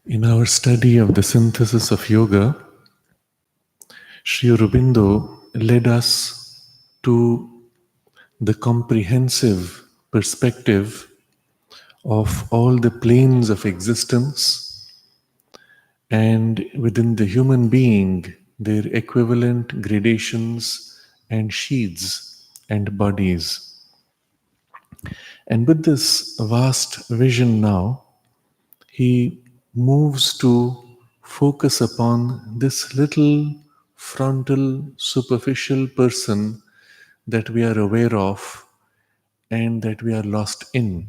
In our study of the synthesis of yoga, Sri Aurobindo led us to the comprehensive perspective of all the planes of existence and within the human being, their equivalent gradations and sheaths and bodies. And with this vast vision now, he moves to focus upon this little frontal, superficial person that we are aware of and that we are lost in.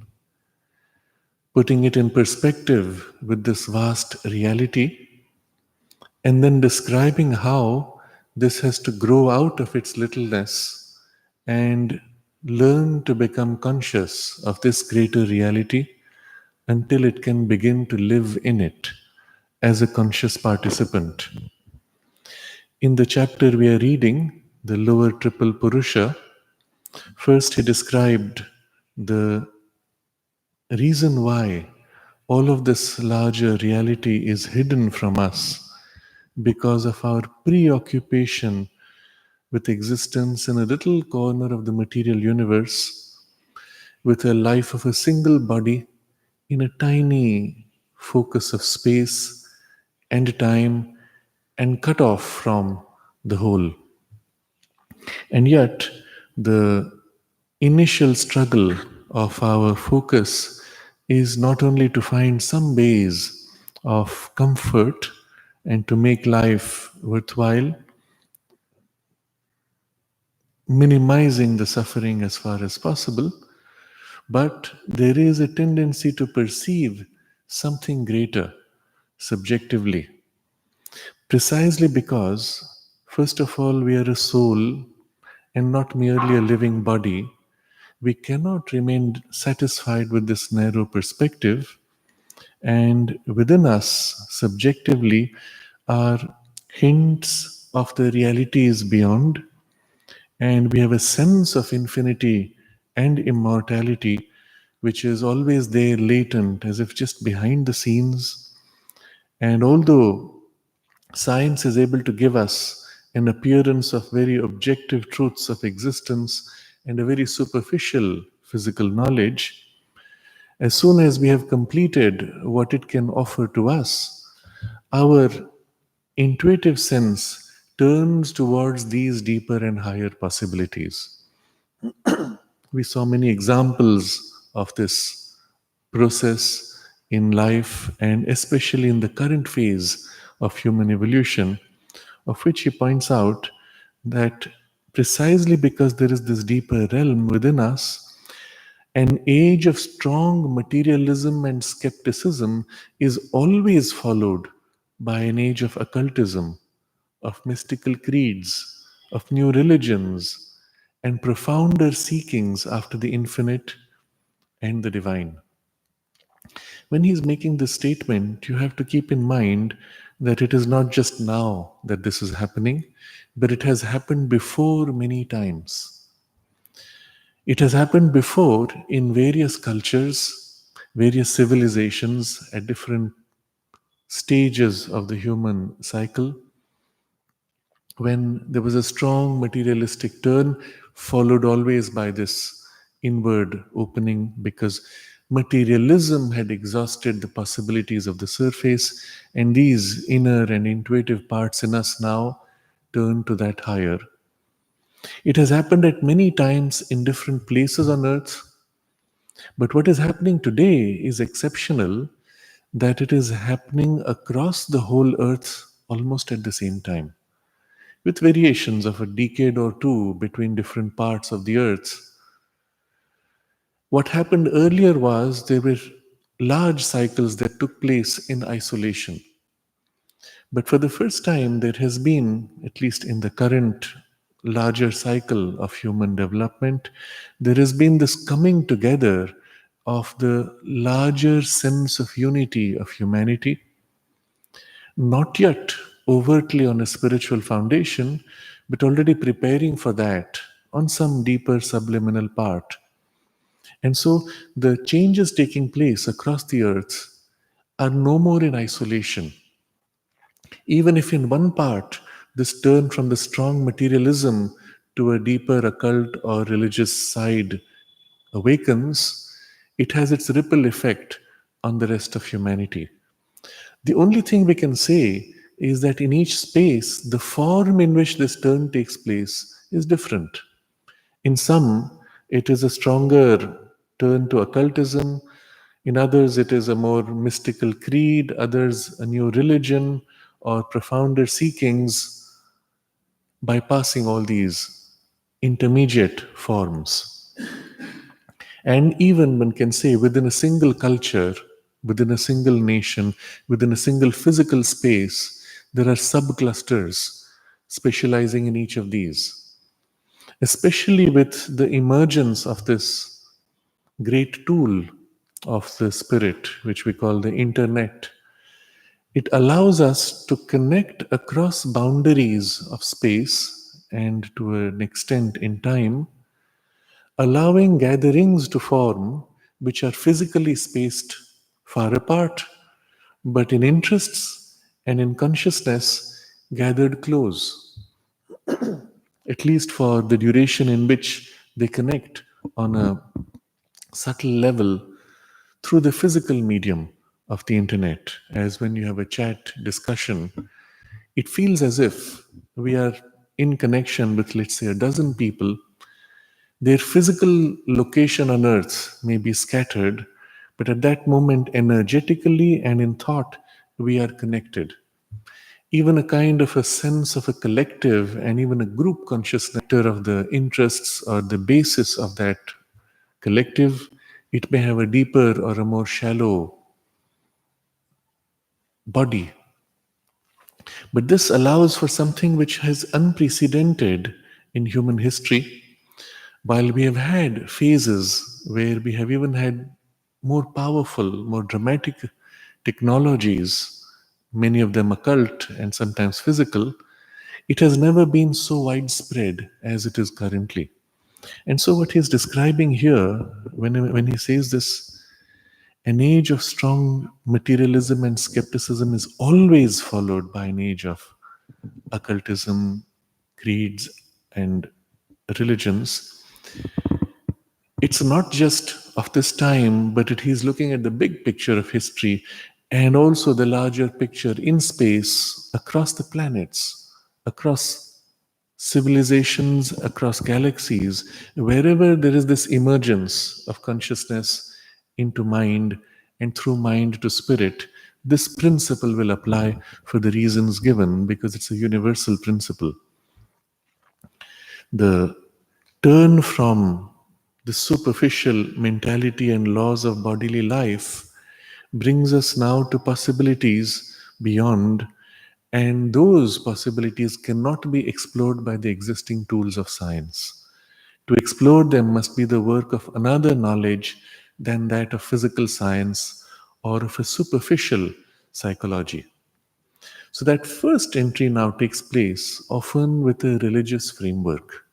Putting it in perspective with this vast reality, and then describing how this has to grow out of its littleness and learn to become conscious of this greater reality until it can begin to live in it as a conscious participant. In the chapter we are reading, the lower triple Purusha, first he described the reason why all of this larger reality is hidden from us because of our preoccupation with existence in a little corner of the material universe, with a life of a single body in a tiny focus of space and time and cut off from the whole. And yet, the initial struggle of our focus is not only to find some ways of comfort and to make life worthwhile, minimizing the suffering as far as possible, but there is a tendency to perceive something greater subjectively, precisely because, first of all, we are a soul and not merely a living body. We cannot remain satisfied with this narrow perspective, and within us, subjectively, are hints of the realities beyond, and we have a sense of infinity and immortality which is always there latent, as if just behind the scenes. And although science is able to give us an appearance of very objective truths of existence and a very superficial physical knowledge, as soon as we have completed what it can offer to us, our intuitive sense turns towards these deeper and higher possibilities. We saw many examples of this process in life, and especially in the current phase of human evolution, of which he points out that precisely because there is this deeper realm within us, an age of strong materialism and skepticism is always followed by an age of occultism, of mystical creeds, of new religions, and profounder seekings after the infinite and the divine. When he's making this statement, you have to keep in mind that it is not just now that this is happening, but it has happened before many times. It has happened before in various cultures, various civilizations at different stages of the human cycle, when there was a strong materialistic turn, followed always by this inward opening, because materialism had exhausted the possibilities of the surface, and these inner and intuitive parts in us now turn to that higher. It has happened at many times in different places on earth, but what is happening today is exceptional, that it is happening across the whole earth almost at the same time, with variations of a decade or two between different parts of the earth. What happened earlier was there were large cycles that took place in isolation. But for the first time, there has been, at least in the current larger cycle of human development, there has been this coming together of the larger sense of unity of humanity, not yet overtly on a spiritual foundation, but already preparing for that on some deeper subliminal part. And so the changes taking place across the earth are no more in isolation. Even if in one part this turn from the strong materialism to a deeper occult or religious side awakens, it has its ripple effect on the rest of humanity. The only thing we can say is that in each space, the form in which this turn takes place is different. In some, it is a stronger turn to occultism. In others, it is a more mystical creed. Others, a new religion or profounder seekings, bypassing all these intermediate forms. And even one can say within a single culture, within a single nation, within a single physical space, there are subclusters specializing in each of these. Especially with the emergence of this great tool of the spirit, which we call the internet, it allows us to connect across boundaries of space and to an extent in time, allowing gatherings to form which are physically spaced far apart, but in interests and in consciousness gathered close, at least for the duration in which they connect on a subtle level through the physical medium of the internet. As when you have a chat discussion, it feels as if we are in connection with, let's say, a dozen people. Their physical location on earth may be scattered, but at that moment, energetically and in thought, we are connected. Even a kind of a sense of a collective and even a group consciousness of the interests or the basis of that collective, it may have a deeper or a more shallow body. But this allows for something which has unprecedented in human history. While we have had phases where we have even had more powerful, more dramatic technologies, many of them occult and sometimes physical, it has never been so widespread as it is currently. And so, what he's describing here, when he says this, an age of strong materialism and skepticism is always followed by an age of occultism, creeds, and religions. It's not just of this time, but he's looking at the big picture of history and also the larger picture in space, across the planets, across civilizations, across galaxies, wherever there is this emergence of consciousness into mind and through mind to spirit, this principle will apply for the reasons given because it's a universal principle. The turn from the superficial mentality and laws of bodily life brings us now to possibilities beyond, and those possibilities cannot be explored by the existing tools of science. To explore them must be the work of another knowledge than that of physical science or of a superficial psychology. So that first entry now takes place often with a religious framework.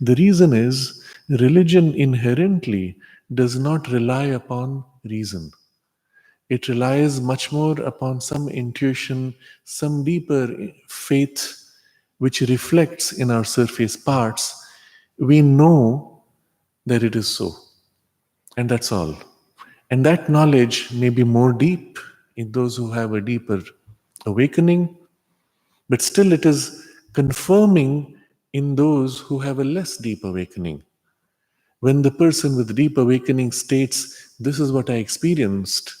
The reason is religion inherently does not rely upon reason. It relies much more upon some intuition, some deeper faith which reflects in our surface parts. We know that it is so, and that's all. And that knowledge may be more deep in those who have a deeper awakening, but still it is confirming in those who have a less deep awakening. When the person with deep awakening states, "This is what I experienced,"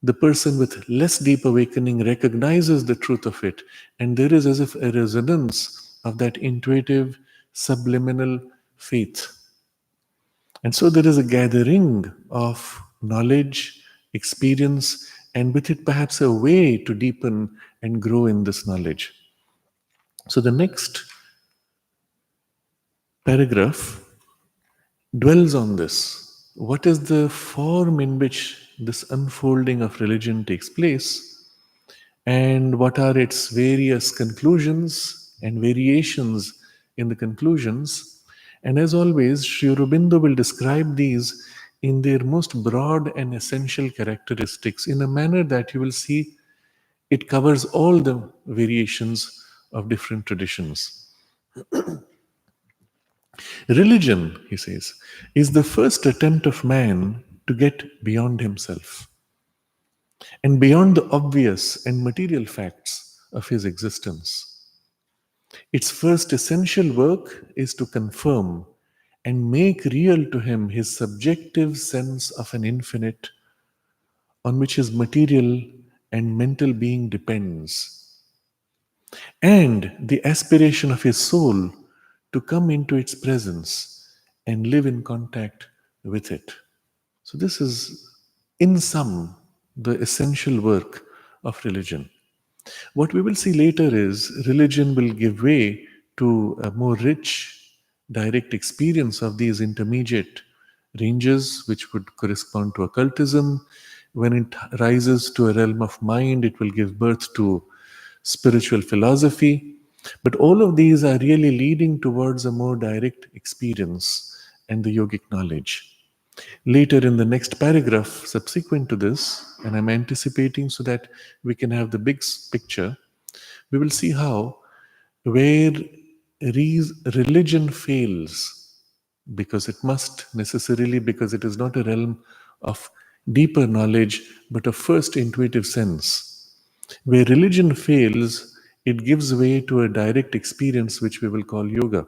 the person with less deep awakening recognizes the truth of it, and there is as if a resonance of that intuitive, subliminal faith. And so there is a gathering of knowledge, experience, and with it perhaps a way to deepen and grow in this knowledge. So the next paragraph dwells on this. What is the form in which this unfolding of religion takes place, and what are its various conclusions and variations in the conclusions? And as always, Sri Aurobindo will describe these in their most broad and essential characteristics in a manner that you will see it covers all the variations of different traditions. Religion, he says, is the first attempt of man to get beyond himself and beyond the obvious and material facts of his existence. Its first essential work is to confirm and make real to him his subjective sense of an infinite on which his material and mental being depends, and the aspiration of his soul to come into its presence and live in contact with it. So, this is, in sum, the essential work of religion. What we will see later is religion will give way to a more rich, direct experience of these intermediate ranges, which would correspond to occultism. When it rises to a realm of mind, it will give birth to spiritual philosophy. But all of these are really leading towards a more direct experience and the yogic knowledge. Later in the next paragraph, subsequent to this, and I'm anticipating so that we can have the big picture, we will see how where religion fails, because it must necessarily, because it is not a realm of deeper knowledge, but of first intuitive sense. Where religion fails, it gives way to a direct experience which we will call yoga.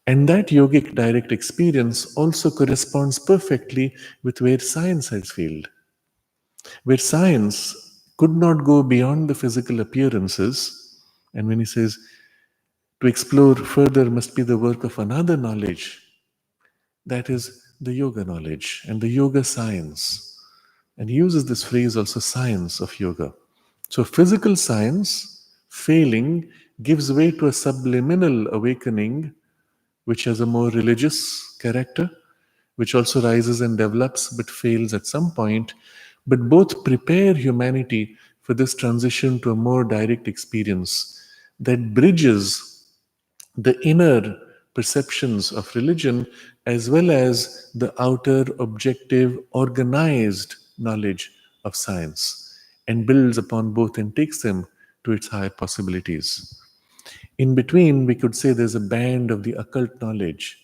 And that yogic direct experience also corresponds perfectly with where science has failed, where science could not go beyond the physical appearances. And when he says to explore further must be the work of another knowledge, that is the yoga knowledge and the yoga science. And he uses this phrase also, science of yoga. So physical science failing gives way to a subliminal awakening which has a more religious character, which also rises and develops but fails at some point. But both prepare humanity for this transition to a more direct experience that bridges the inner perceptions of religion as well as the outer, objective, organized knowledge of science, and builds upon both and takes them to its higher possibilities. In between, we could say there's a band of the occult knowledge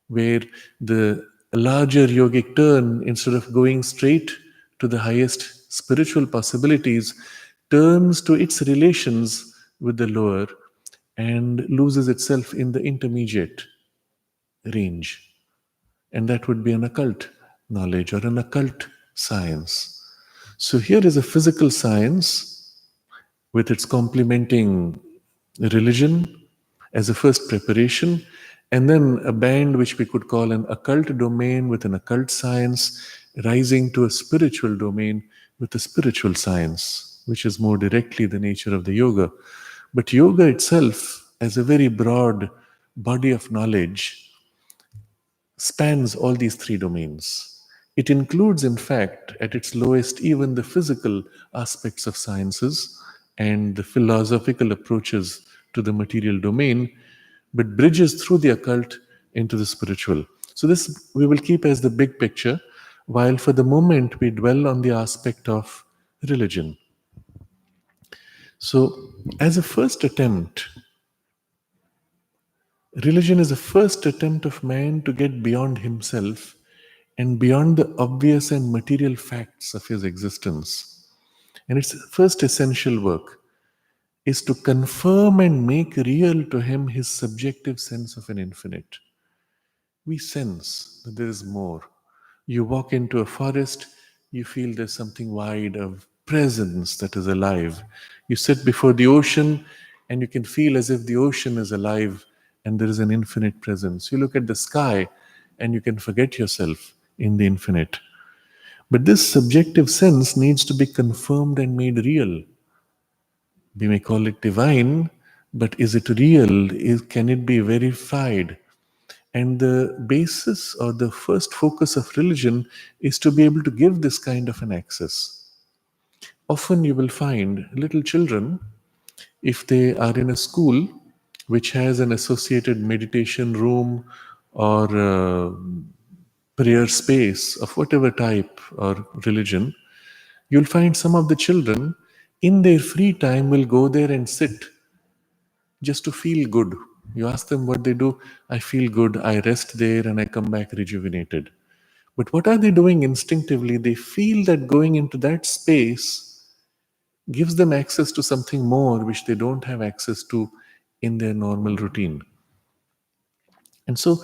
where the larger yogic turn, instead of going straight to the highest spiritual possibilities, turns to its relations with the lower and loses itself in the intermediate range. And that would be an occult knowledge or an occult science. So here is a physical science with its complementing religion as a first preparation, and then a band which we could call an occult domain with an occult science, rising to a spiritual domain with a spiritual science, which is more directly the nature of the yoga. But yoga itself, as a very broad body of knowledge, spans all these three domains. It includes, in fact, at its lowest, even the physical aspects of sciences and the philosophical approaches to the material domain, but bridges through the occult into the spiritual. So, this we will keep as the big picture, while for the moment we dwell on the aspect of religion. So, as a first attempt, religion is a first attempt of man to get beyond himself and beyond the obvious and material facts of his existence. And it's first essential work. is to confirm and make real to him his subjective sense of an infinite. We sense that there is more. You walk into a forest, you feel there's something wide of presence that is alive. You sit before the ocean, and you can feel as if the ocean is alive and there is an infinite presence. You look at the sky, and you can forget yourself in the infinite. But this subjective sense needs to be confirmed and made real. We may call it divine, but is it real? Can it be verified? And the basis or the first focus of religion is to be able to give this kind of an access. Often you will find little children, if they are in a school which has an associated meditation room or prayer space of whatever type or religion, you'll find some of the children in their free time will go there and sit just to feel good. You ask them what they do. I feel good, I rest there, and I come back rejuvenated. But what are they doing instinctively? They feel that going into that space gives them access to something more which they don't have access to in their normal routine. And so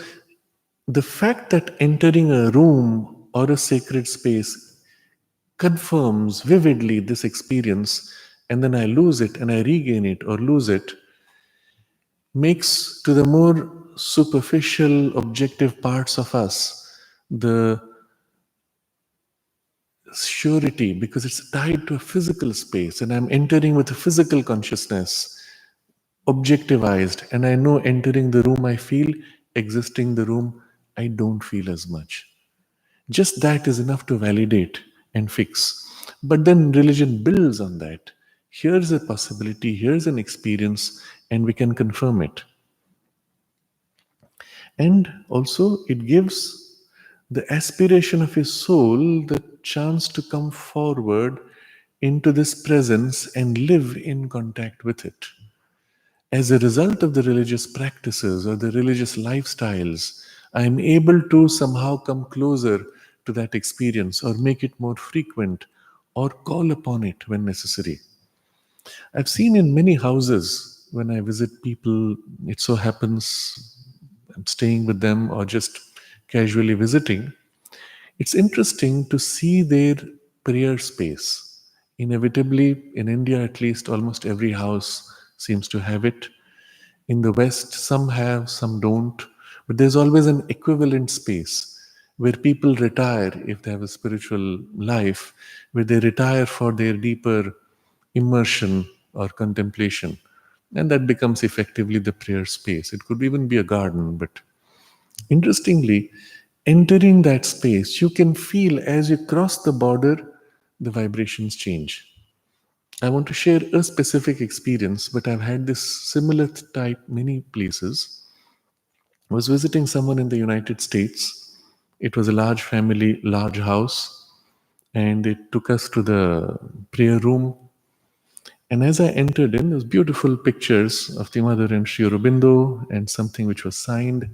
the fact that entering a room or a sacred space confirms vividly this experience, and then I lose it and I regain it or lose it, makes to the more superficial, objective parts of us the surety, because it's tied to a physical space and I'm entering with a physical consciousness, objectivized, and I know entering the room I feel, existing the room I don't feel as much. Just that is enough to validate and fix. But then religion builds on that. Here's a possibility, here's an experience, and we can confirm it. And also, it gives the aspiration of his soul the chance to come forward into this presence and live in contact with it. As a result of the religious practices or the religious lifestyles, I am able to somehow come closer to that experience or make it more frequent or call upon it when necessary. I've seen in many houses when I visit people, it so happens I'm staying with them or just casually visiting, it's interesting to see their prayer space. Inevitably, in India at least, almost every house seems to have it. In the West, some have, some don't. But there's always an equivalent space where people retire if they have a spiritual life, where they retire for their deeper immersion or contemplation. And that becomes effectively the prayer space. It could even be a garden, but interestingly, entering that space, you can feel as you cross the border, the vibrations change. I want to share a specific experience, but I've had this similar type many places. I was visiting someone in the United States. It was a large family, large house, and they took us to the prayer room. And as I entered in, there was beautiful pictures of the mother and Sri Aurobindo and something which was signed.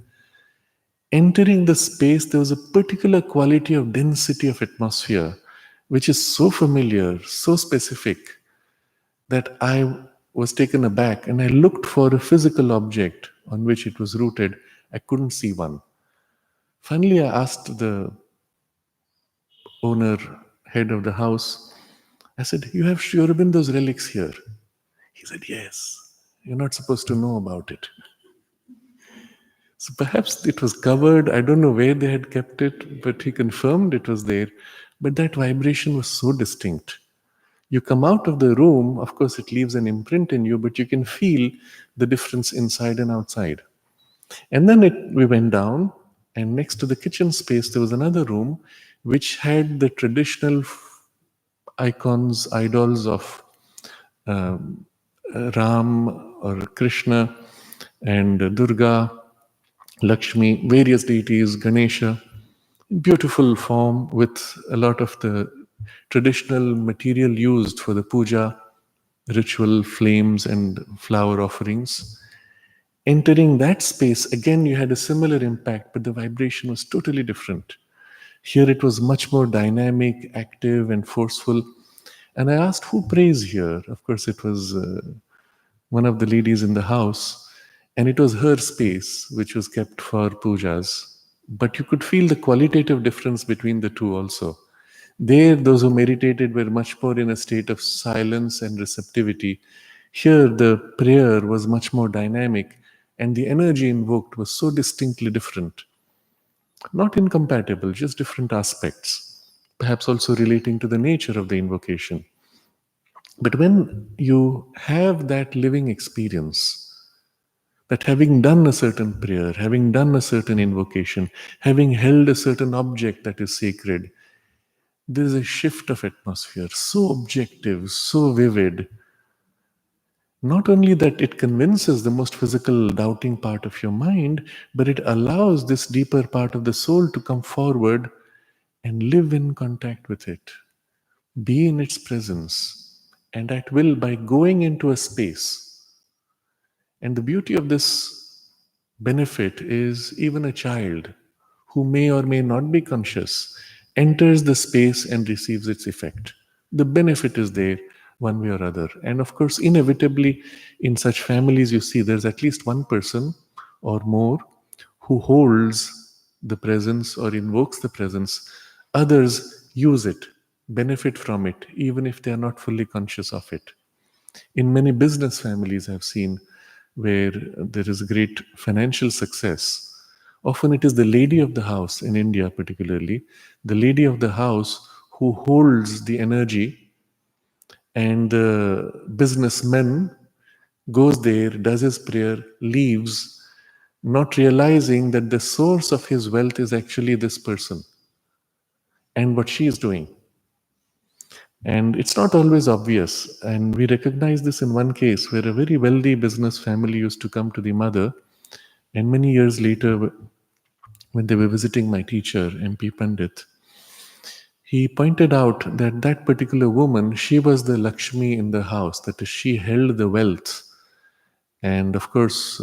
Entering the space, there was a particular quality of density of atmosphere, which is so familiar, so specific, that I was taken aback and I looked for a physical object on which it was rooted. I couldn't see one. Finally, I asked the owner, head of the house, I said, "You have Sri Aurobindo's relics here?" He said, "Yes. You're not supposed to know about it." So perhaps it was covered. I don't know where they had kept it, but he confirmed it was there. But that vibration was so distinct. You come out of the room, of course, it leaves an imprint in you, but you can feel the difference inside and outside. And then we went down, and next to the kitchen space, there was another room which had the traditional icons, idols of Ram or Krishna and Durga, Lakshmi, various deities, Ganesha, beautiful form with a lot of the traditional material used for the puja, ritual flames and flower offerings. Entering that space, again, you had a similar impact, but the vibration was totally different. Here it was much more dynamic, active, and forceful. And I asked, who prays here? Of course, it was one of the ladies in the house, and it was her space which was kept for pujas. But you could feel the qualitative difference between the two also. There, those who meditated were much more in a state of silence and receptivity. Here, the prayer was much more dynamic, and the energy invoked was so distinctly different. Not incompatible, just different aspects, perhaps also relating to the nature of the invocation. But when you have that living experience, that having done a certain prayer, having done a certain invocation, having held a certain object that is sacred, there is a shift of atmosphere, so objective, so vivid. Not only that it convinces the most physical doubting part of your mind, but it allows this deeper part of the soul to come forward and live in contact with it, be in its presence, and at will by going into a space. And the beauty of this benefit is even a child who may or may not be conscious enters the space and receives its effect. The benefit is there one way or other. And of course, inevitably, in such families, you see there's at least one person or more who holds the presence or invokes the presence. Others use it, benefit from it, even if they are not fully conscious of it. In many business families, I've seen where there is great financial success. Often it is the lady of the house, in India particularly, the lady of the house who holds the energy, and the businessman goes there, does his prayer, leaves, not realizing that the source of his wealth is actually this person and what she is doing. And it's not always obvious. And we recognize this in one case where a very wealthy business family used to come to the mother. And many years later, when they were visiting my teacher, MP Pandit, he pointed out that that particular woman, she was the Lakshmi in the house, that is, she held the wealth. And of course,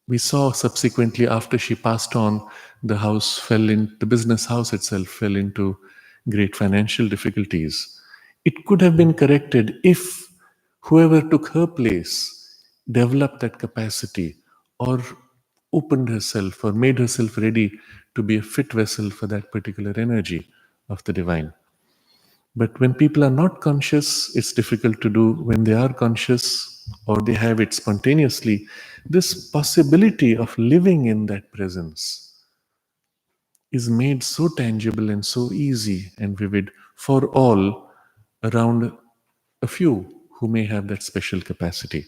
we saw subsequently after she passed on, the business house itself fell into great financial difficulties. It could have been corrected if whoever took her place developed that capacity, or opened herself or made herself ready to be a fit vessel for that particular energy of the divine. But when people are not conscious, it's difficult to do. When they are conscious or they have it spontaneously, this possibility of living in that presence is made so tangible and so easy and vivid for all around a few who may have that special capacity.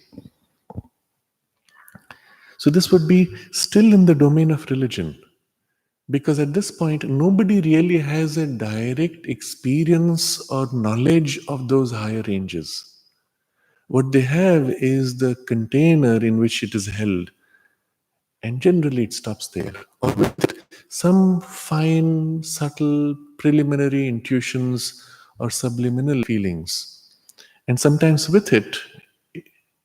So, this would be still in the domain of religion, because at this point, nobody really has a direct experience or knowledge of those higher ranges. What they have is the container in which it is held, and generally it stops there. Or with some fine, subtle, preliminary intuitions or subliminal feelings. And sometimes with it,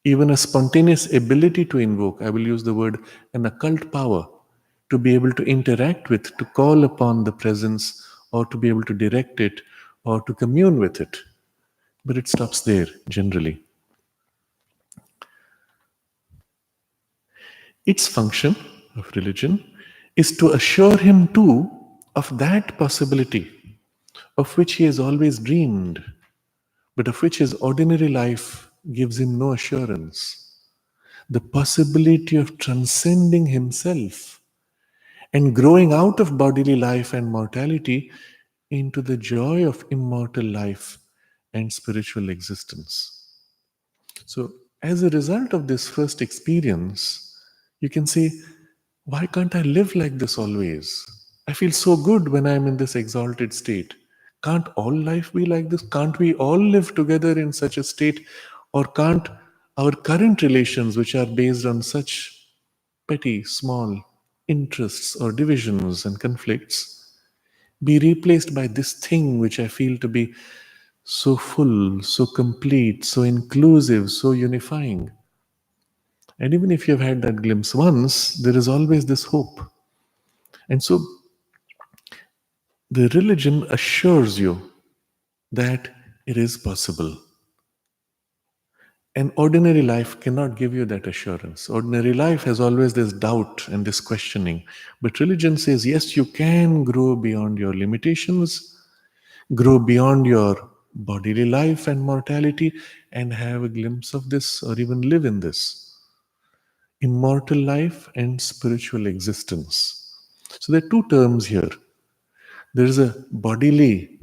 even a spontaneous ability to invoke, I will use the word an occult power, to be able to interact with, to call upon the presence, or to be able to direct it, or to commune with it. But it stops there generally. Its function of religion is to assure him too of that possibility of which he has always dreamed, but of which his ordinary life gives him no assurance. The possibility of transcending himself and growing out of bodily life and mortality into the joy of immortal life and spiritual existence. So, as a result of this first experience, you can say, why can't I live like this always? I feel so good when I'm in this exalted state. Can't all life be like this? Can't we all live together in such a state? Or can't our current relations, which are based on such petty, small interests or divisions and conflicts, be replaced by this thing which I feel to be so full, so complete, so inclusive, so unifying? And even if you've had that glimpse once, there is always this hope. And so the religion assures you that it is possible. And ordinary life cannot give you that assurance. Ordinary life has always this doubt and this questioning. But religion says, yes, you can grow beyond your limitations, grow beyond your bodily life and mortality, and have a glimpse of this or even live in this immortal life and spiritual existence. So there are two terms here. There is a bodily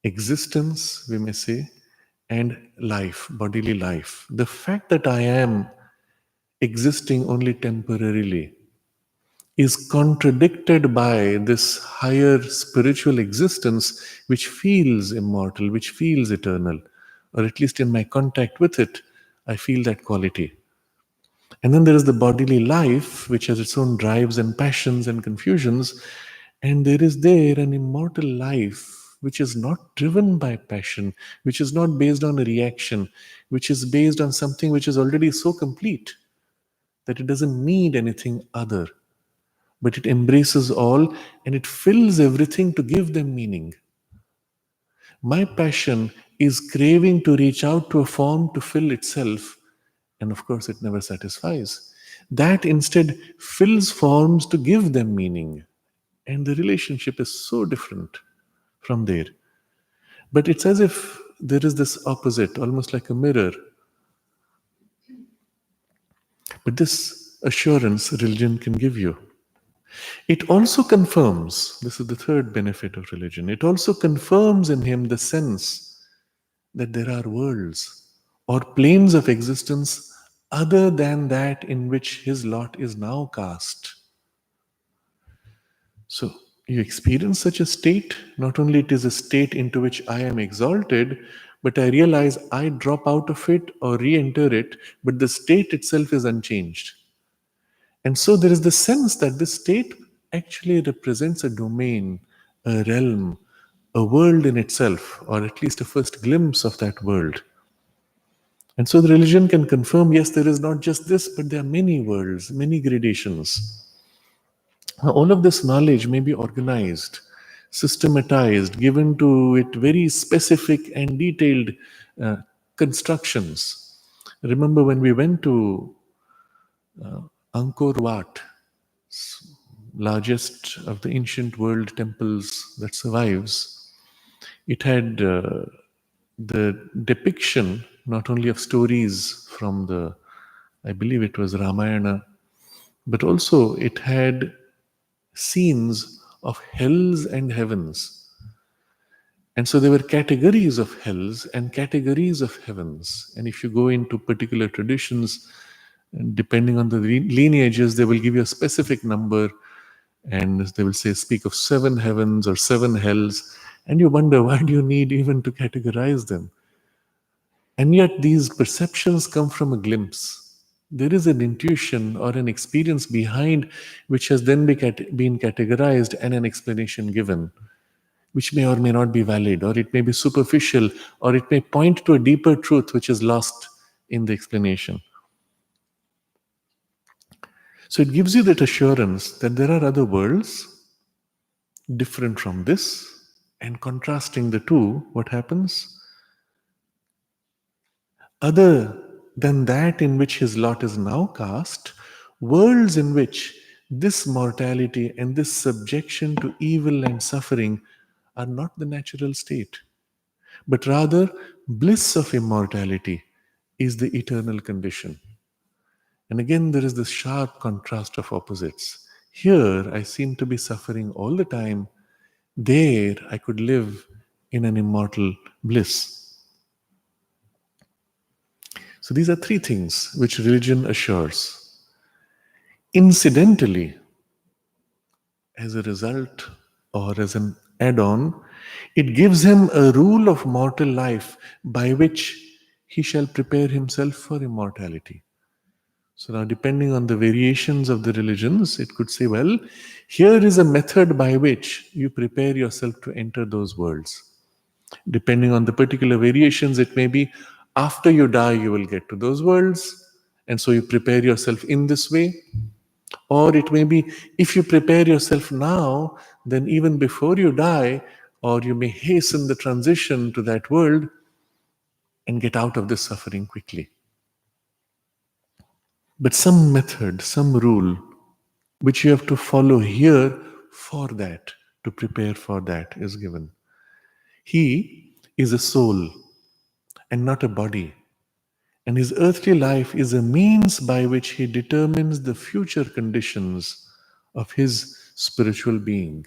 existence, we may say, and life, bodily life. The fact that I am existing only temporarily is contradicted by this higher spiritual existence which feels immortal, which feels eternal, or at least in my contact with it, I feel that quality. And then there is the bodily life, which has its own drives and passions and confusions. And there is there an immortal life, which is not driven by passion, which is not based on a reaction, which is based on something which is already so complete that it doesn't need anything other, but it embraces all and it fills everything to give them meaning. My passion is craving to reach out to a form to fill itself, and of course, it never satisfies. That instead fills forms to give them meaning, and the relationship is so different from there. But it's as if there is this opposite, almost like a mirror. But this assurance religion can give you. It also confirms, this is the third benefit of religion, it also confirms in him the sense that there are worlds or planes of existence other than that in which his lot is now cast. So you experience such a state, not only it is a state into which I am exalted, but I realize I drop out of it or re-enter it, but the state itself is unchanged. And so there is the sense that this state actually represents a domain, a realm, a world in itself, or at least a first glimpse of that world. And so the religion can confirm, yes, there is not just this, but there are many worlds, many gradations. Now, all of this knowledge may be organized, systematized, given to it very specific and detailed uh, constructions. Remember when we went to Angkor Wat, largest of the ancient world temples that survives, it had the depiction not only of stories from the, I believe it was Ramayana, but also it had scenes of hells and heavens. And so there were categories of hells and categories of heavens. And if you go into particular traditions, depending on the lineages, they will give you a specific number and they will say, speak of 7 heavens or 7 hells. And you wonder, why do you need even to categorize them? And yet these perceptions come from a glimpse. There is an intuition or an experience behind which has then been categorized and an explanation given, which may or may not be valid, or it may be superficial, or it may point to a deeper truth which is lost in the explanation. So it gives you that assurance that there are other worlds different from this, and contrasting the two, what happens? Other than that in which his lot is now cast, worlds in which this mortality and this subjection to evil and suffering are not the natural state, but rather bliss of immortality is the eternal condition. And again, there is this sharp contrast of opposites. Here, I seem to be suffering all the time. There, I could live in an immortal bliss. So these are 3 things which religion assures. Incidentally, as a result or as an add on, it gives him a rule of mortal life by which he shall prepare himself for immortality. So now, depending on the variations of the religions, it could say, well, here is a method by which you prepare yourself to enter those worlds. Depending on the particular variations, it may be after you die, you will get to those worlds. And so you prepare yourself in this way. Or it may be if you prepare yourself now, then even before you die, or you may hasten the transition to that world and get out of this suffering quickly. But some method, some rule, which you have to follow here for that, to prepare for that, is given. He is a soul and not a body. And his earthly life is a means by which he determines the future conditions of his spiritual being.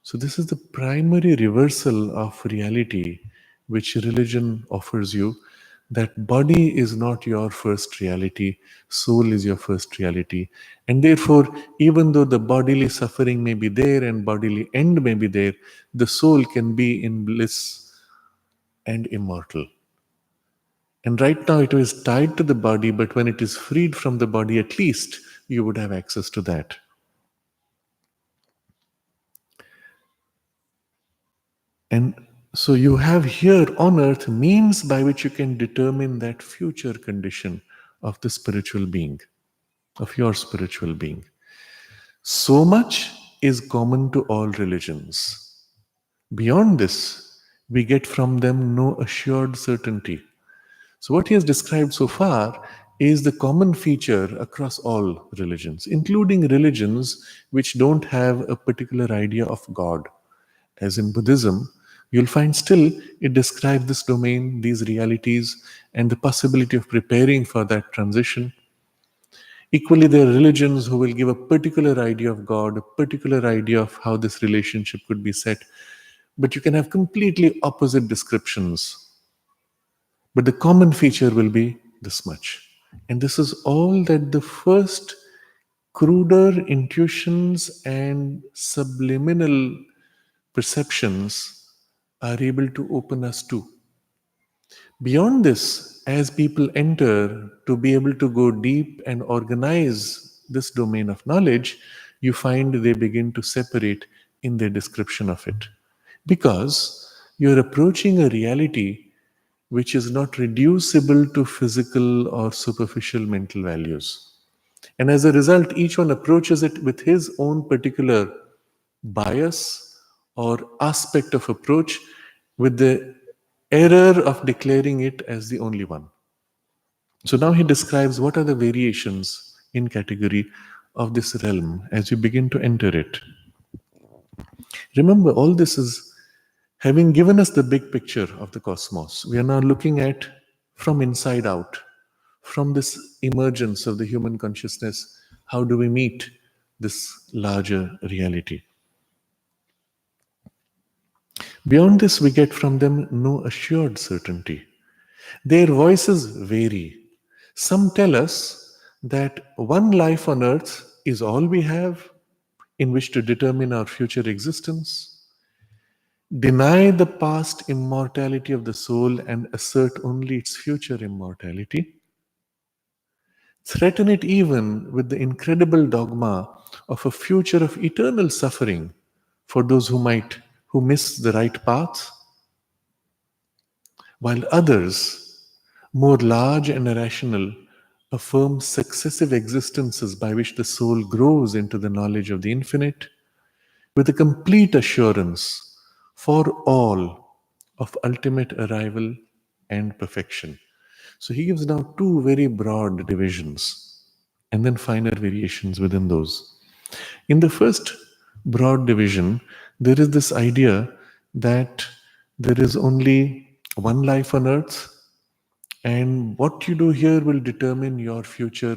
So, this is the primary reversal of reality which religion offers you, that body is not your first reality, soul is your first reality. And therefore, even though the bodily suffering may be there and bodily end may be there, the soul can be in bliss and immortal. And right now it is tied to the body, but when it is freed from the body, at least you would have access to that. And so you have here on earth means by which you can determine that future condition of the spiritual being, of your spiritual being. So much is common to all religions. Beyond this, we get from them no assured certainty. So, what he has described so far is the common feature across all religions, including religions which don't have a particular idea of God. As in Buddhism, you'll find still it describes this domain, these realities, and the possibility of preparing for that transition. Equally, there are religions who will give a particular idea of God, a particular idea of how this relationship could be set. But you can have completely opposite descriptions. But the common feature will be this much. And this is all that the first cruder intuitions and subliminal perceptions are able to open us to. Beyond this, as people enter to be able to go deep and organize this domain of knowledge, you find they begin to separate in their description of it. Because you're approaching a reality which is not reducible to physical or superficial mental values. And as a result, each one approaches it with his own particular bias or aspect of approach, with the error of declaring it as the only one. So now he describes what are the variations in category of this realm as you begin to enter it. Remember, all this is having given us the big picture of the cosmos. We are now looking at from inside out, from this emergence of the human consciousness, how do we meet this larger reality? Beyond this, we get from them no assured certainty. Their voices vary. Some tell us that one life on earth is all we have in which to determine our future existence, deny the past immortality of the soul and assert only its future immortality, threaten it even with the incredible dogma of a future of eternal suffering for those who miss the right path, while others, more large and irrational, affirm successive existences by which the soul grows into the knowledge of the infinite, with a complete assurance for all of ultimate arrival and perfection. So he gives now two very broad divisions and then finer variations within those. In the first broad division, there is this idea that there is only one life on earth, and what you do here will determine your future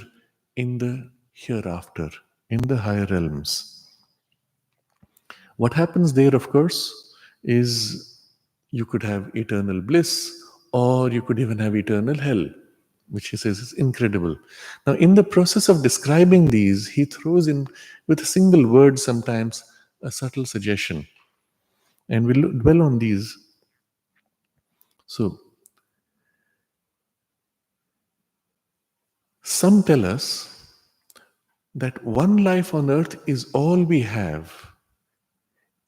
in the hereafter, in the higher realms. What happens there, of course, is you could have eternal bliss, or you could even have eternal hell, which he says is incredible. Now, in the process of describing these, he throws in with a single word sometimes a subtle suggestion. And we'll dwell on these. So, some tell us that one life on earth is all we have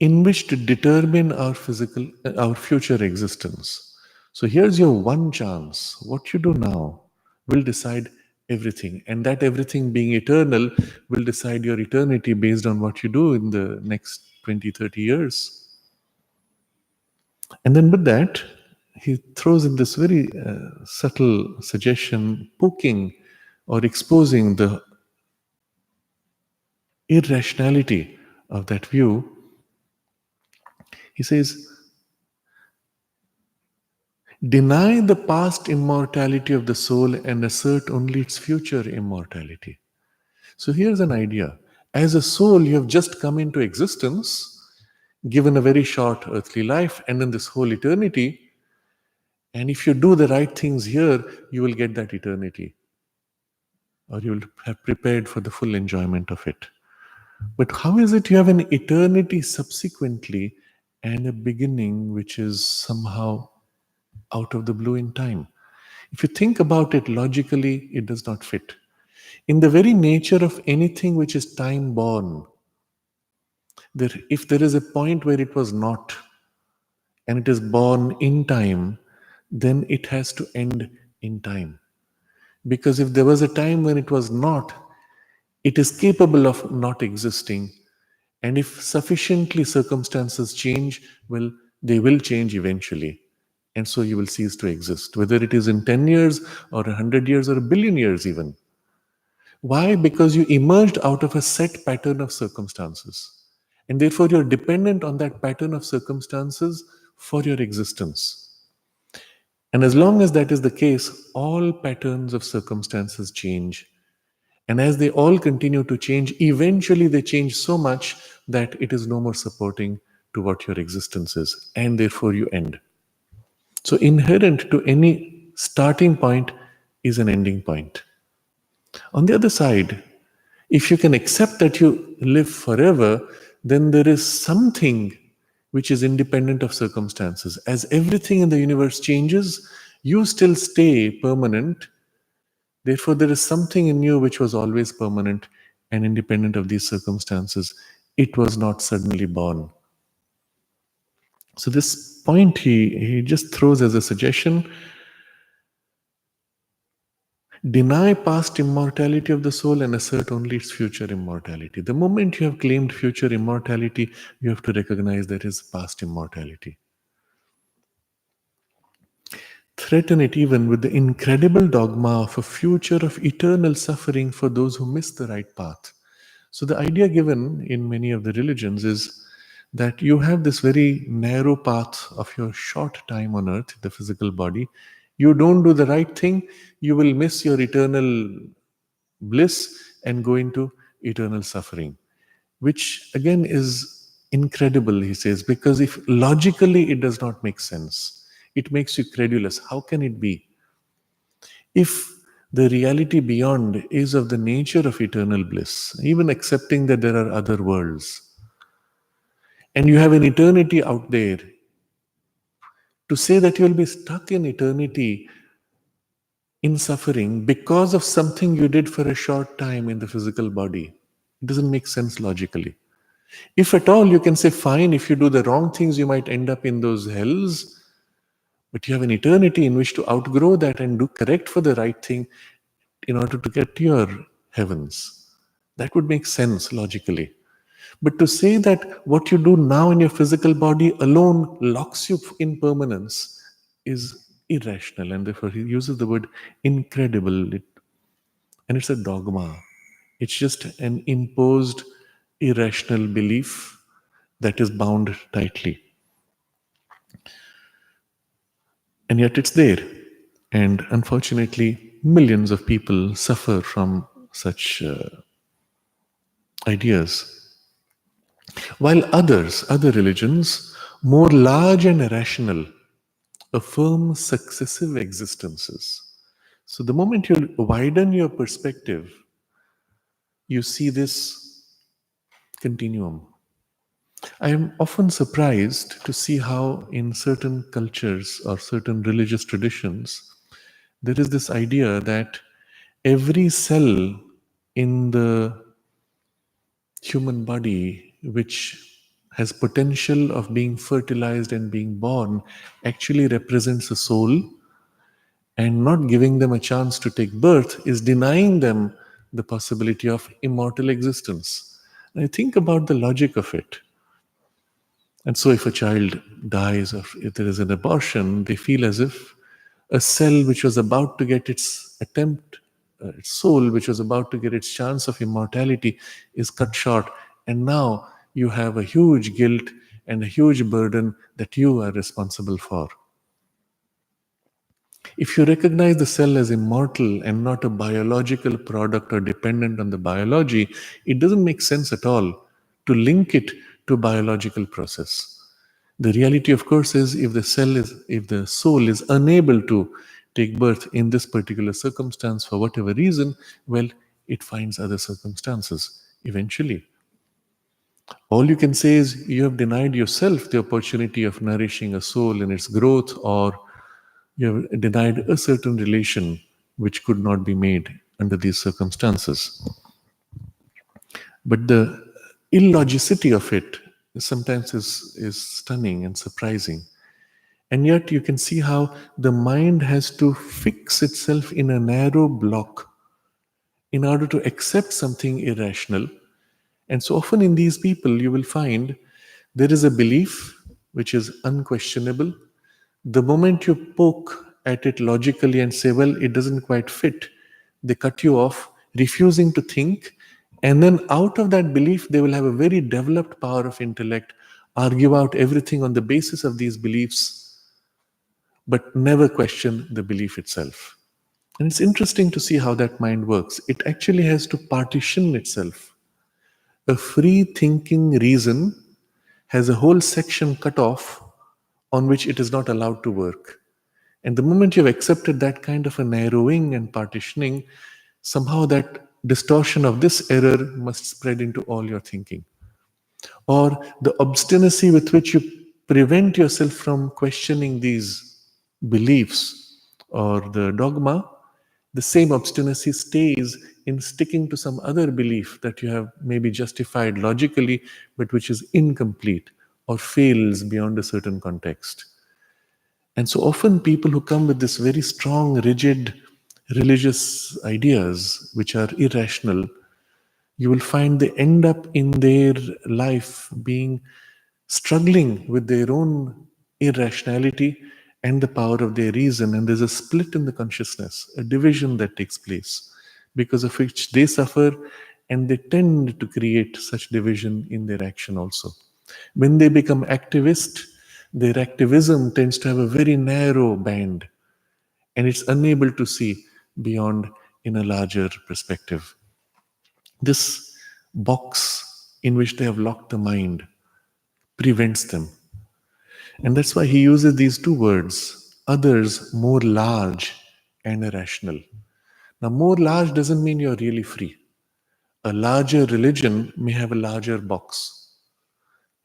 in which to determine our future existence. So here's your one chance. What you do now will decide everything, and that everything being eternal will decide your eternity based on what you do in the next 20, 30 years. And then with that, he throws in this very subtle suggestion, poking or exposing the irrationality of that view, he says, deny the past immortality of the soul and assert only its future immortality. So here's an idea. As a soul, you have just come into existence, given a very short earthly life, and then this whole eternity. And if you do the right things here, you will get that eternity, or you will have prepared for the full enjoyment of it. But how is it you have an eternity subsequently and a beginning which is somehow out of the blue in time? If you think about it logically, it does not fit. In the very nature of anything which is time born, if there is a point where it was not and it is born in time, then it has to end in time. Because if there was a time when it was not, it is capable of not existing. And if sufficiently circumstances change, well, they will change eventually. And so you will cease to exist, whether it is in 10 years or 100 years or a billion years even. Why? Because you emerged out of a set pattern of circumstances. And therefore, you're dependent on that pattern of circumstances for your existence. And as long as that is the case, all patterns of circumstances change. And as they all continue to change, eventually they change so much that it is no more supporting to what your existence is. And therefore, you end. So, inherent to any starting point is an ending point. On the other side, if you can accept that you live forever, then there is something which is independent of circumstances. As everything in the universe changes, you still stay permanent. Therefore, there is something in you which was always permanent and independent of these circumstances. It was not suddenly born. So, this point he just throws as a suggestion. Deny past immortality of the soul and assert only its future immortality. The moment you have claimed future immortality, you have to recognize there is past immortality. Threaten it even with the incredible dogma of a future of eternal suffering for those who miss the right path. So, the idea given in many of the religions is that you have this very narrow path of your short time on earth, the physical body. You don't do the right thing, you will miss your eternal bliss and go into eternal suffering, which again is incredible, he says, because if logically it does not make sense, it makes you credulous. How can it be? If the reality beyond is of the nature of eternal bliss, even accepting that there are other worlds, and you have an eternity out there, to say that you will be stuck in eternity in suffering because of something you did for a short time in the physical body, it doesn't make sense logically. If at all, you can say, fine, if you do the wrong things, you might end up in those hells, but you have an eternity in which to outgrow that and do correct for the right thing in order to get to your heavens. That would make sense logically. But to say that what you do now in your physical body alone locks you in permanence is irrational, and therefore he uses the word incredible. And it's a dogma. It's just an imposed irrational belief that is bound tightly. And yet it's there. And unfortunately, millions of people suffer from such ideas. While other religions, more large and rational, affirm successive existences. So the moment you widen your perspective, you see this continuum. I am often surprised to see how, in certain cultures or certain religious traditions, there is this idea that every cell in the human body which has potential of being fertilized and being born actually represents a soul, and not giving them a chance to take birth is denying them the possibility of immortal existence. And I think about the logic of it. And so, if a child dies or if there is an abortion, they feel as if a cell which was about to get its attempt soul, which was about to get its chance of immortality, is cut short. And now you have a huge guilt and a huge burden that you are responsible for. If you recognize the cell as immortal and not a biological product or dependent on the biology, it doesn't make sense at all to link it to biological process. The reality, of course, is if the soul is unable to take birth in this particular circumstance for whatever reason, well, it finds other circumstances eventually. All you can say is you have denied yourself the opportunity of nourishing a soul in its growth, or you have denied a certain relation which could not be made under these circumstances. But the illogicity of it sometimes is stunning and surprising. And yet you can see how the mind has to fix itself in a narrow block in order to accept something irrational. And so often in these people, you will find there is a belief which is unquestionable. The moment you poke at it logically and say, well, it doesn't quite fit, they cut you off, refusing to think. And then out of that belief, they will have a very developed power of intellect, argue out everything on the basis of these beliefs, but never question the belief itself. And it's interesting to see how that mind works. It actually has to partition itself. A free thinking reason has a whole section cut off on which it is not allowed to work. And the moment you've accepted that kind of a narrowing and partitioning, somehow that distortion of this error must spread into all your thinking. Or the obstinacy with which you prevent yourself from questioning these beliefs or the dogma, the same obstinacy stays in sticking to some other belief that you have maybe justified logically, but which is incomplete or fails beyond a certain context. And so often people who come with this very strong, rigid religious ideas, which are irrational, you will find they end up in their life being struggling with their own irrationality and the power of their reason. And there's a split in the consciousness, a division that takes place, because of which they suffer, and they tend to create such division in their action also. When they become activist, their activism tends to have a very narrow band, and it's unable to see beyond in a larger perspective. This box in which they have locked the mind prevents them. And that's why he uses these two words, others more large and irrational. Now, more large doesn't mean you're really free. A larger religion may have a larger box,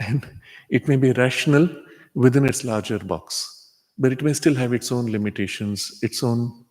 and it may be rational within its larger box, but it may still have its own limitations, its own